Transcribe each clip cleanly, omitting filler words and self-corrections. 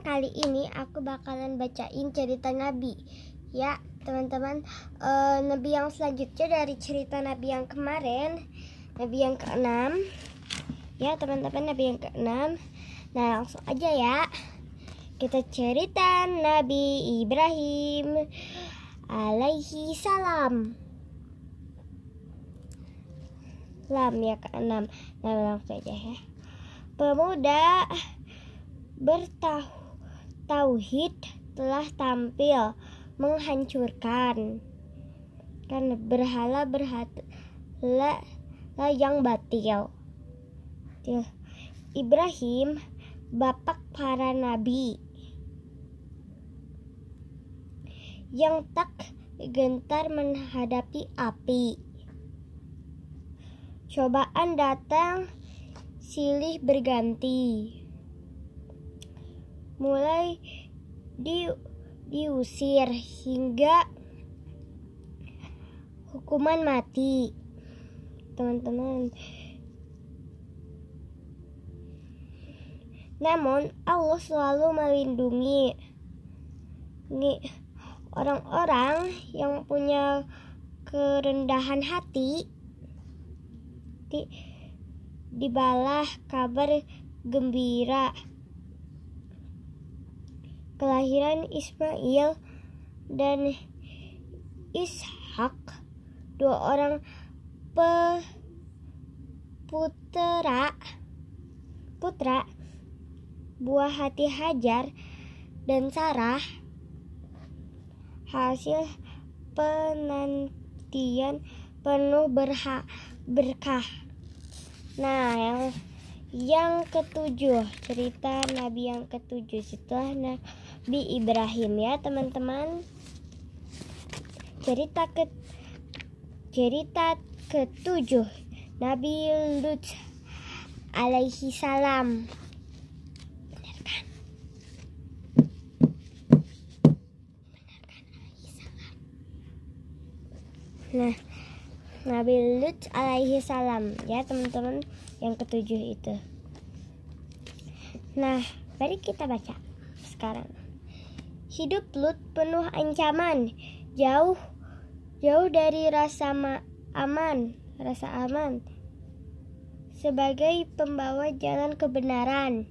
kali ini aku bakalan bacain cerita Nabi. Ya teman-teman, Nabi yang selanjutnya dari cerita Nabi yang kemarin, Nabi yang ke-6. Ya teman-teman, Nabi yang ke-6. Nah langsung aja ya, kita cerita Nabi Ibrahim alaihi salam. Lam ya ke-6. Nah langsung aja ya. Pemuda bertauhid telah tampil menghancurkan kan berhala yang batil. Ibrahim bapak para nabi yang tak gentar menghadapi api. Cobaan datang silih berganti, mulai diusir hingga hukuman mati. Teman-teman, namun Allah selalu melindungi orang-orang yang punya kerendahan hati. Dibalah kabar gembira kelahiran Ismail dan Ishak, dua orang putra buah hati Hajar dan Sarah, hasil penantian penuh berkah. Nah yang ketujuh, cerita Nabi yang ketujuh setelah Nabi Ibrahim ya teman-teman. Cerita ketujuh, Nabi Lut alaihi salam. Nah, Nabi Lut alaihi salam ya teman-teman, yang ketujuh itu. Nah, mari kita baca sekarang. Hidup Lut penuh ancaman, jauh dari rasa aman. Sebagai pembawa jalan kebenaran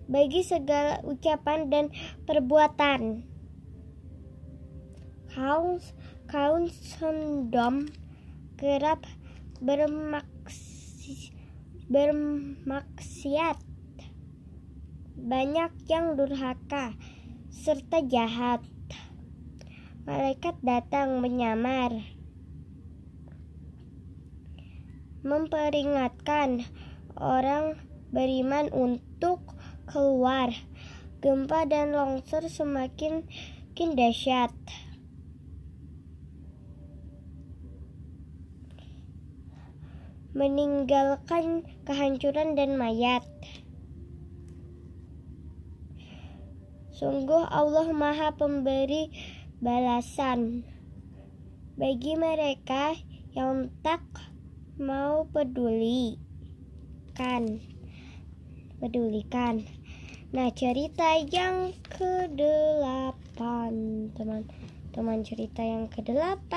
bagi segala ucapan dan perbuatan. Kaum Sodom kerap bermaksiat, banyak yang durhaka serta jahat. Malaikat datang menyamar, memperingatkan orang beriman untuk keluar. Gempa dan longsor semakin dahsyat. Meninggalkan kehancuran dan mayat. Sungguh Allah Maha Pemberi balasan bagi mereka yang tak mau pedulikan. Nah, cerita yang ke-8, teman-teman, cerita yang ke-8.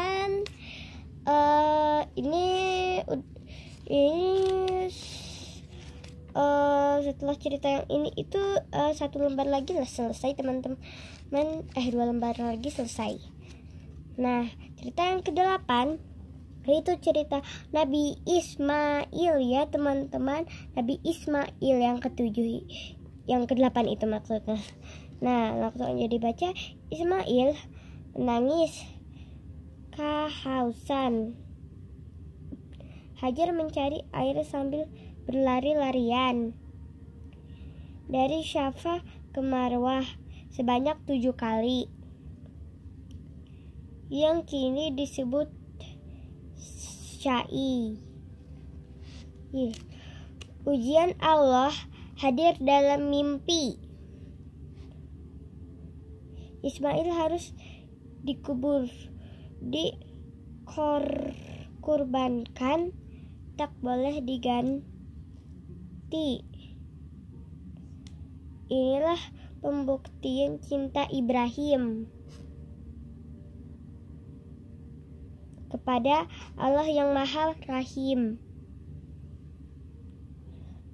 Setelah cerita yang ini itu satu lembar lagi lah selesai teman-teman. 2 lembar lagi selesai. Nah, cerita yang ke-8 itu cerita Nabi Ismail ya teman-teman. Nabi Ismail yang ke-7, yang ke-8 itu maksudnya. Nah, langsung aja dibaca. Ismail menangis kehausan. Hajar mencari air sambil berlari-larian dari Syafa ke Marwah sebanyak 7 kali, yang kini disebut Sa'i. Ujian Allah hadir dalam mimpi. Ismail harus dikorbankan, tak boleh diganti. Inilah pembuktian cinta Ibrahim kepada Allah yang Maha Rahim.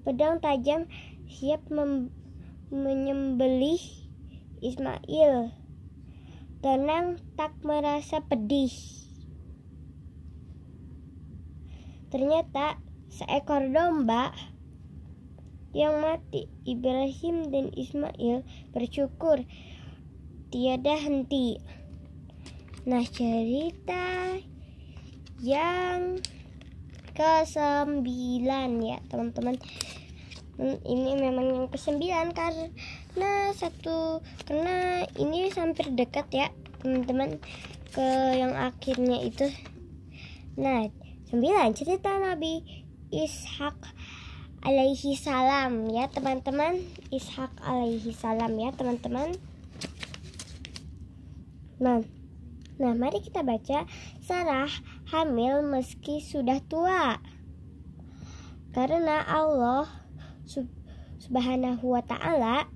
Pedang tajam siap menyembelih Ismail. Tenang, tak merasa pedih. Ternyata seekor domba yang mati. Ibrahim dan Ismail bersyukur tiada henti. Nah, cerita yang ke-9 ya teman-teman. Ini memang yang ke-9 karena ini hampir dekat ya teman-teman ke yang akhirnya itu. Nah, 9 cerita Nabi Ishak alaihi salam ya teman-teman. Ishak alaihi salam ya teman-teman. Nah, mari kita baca. Sarah hamil meski sudah tua, karena Allah Subhanahu wa ta'ala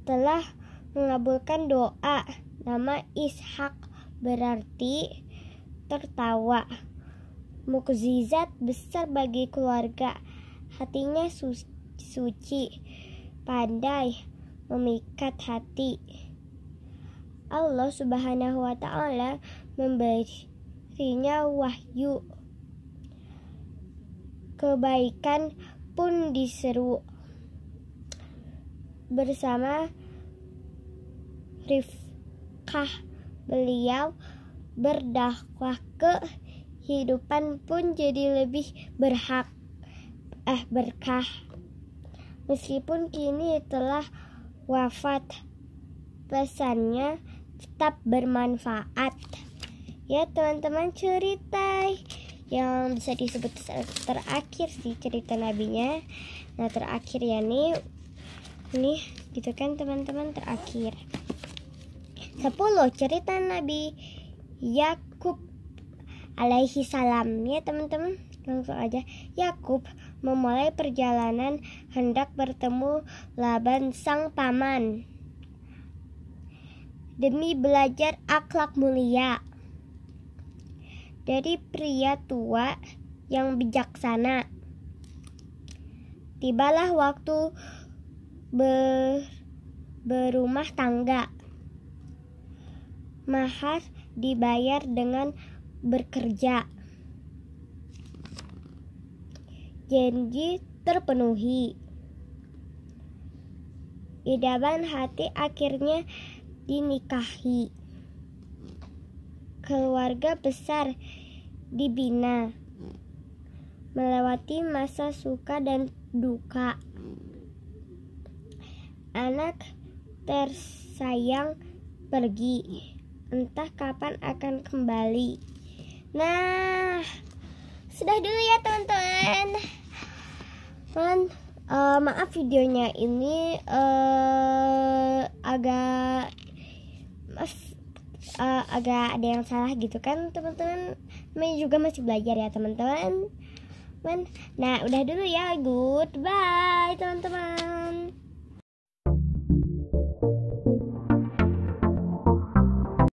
telah mengabulkan doa. Nama Ishak berarti tertawa. Mukjizat besar bagi keluarga. Hatinya suci, pandai memikat hati. Allah Subhanahu wa ta'ala memberinya wahyu. Kebaikan pun diseru. Bersama Rifkah beliau berdakwah, kehidupan pun jadi lebih berkah. Meskipun kini telah wafat, pesannya tetap bermanfaat. Ya teman-teman, cerita yang bisa disebut terakhir sih cerita nabinya. Nah, terakhir ya nih gitu kan teman-teman, terakhir 10 cerita Nabi Yakub alaihi salam ya teman-teman. Langsung aja. Yakub memulai perjalanan hendak bertemu Laban sang paman demi belajar akhlak mulia dari pria tua yang bijaksana. Tibalah waktu berumah tangga. Mahar dibayar dengan bekerja. Janji terpenuhi. Idaman hati akhirnya dinikahi. Keluarga besar dibina. Melewati masa suka dan duka. Anak tersayang pergi. Entah kapan akan kembali. Nah, sudah dulu ya teman-teman. Maaf videonya ini agak ada yang salah gitu kan teman-teman. Saya juga masih belajar ya teman-teman. Nah, udah dulu ya. Goodbye teman-teman.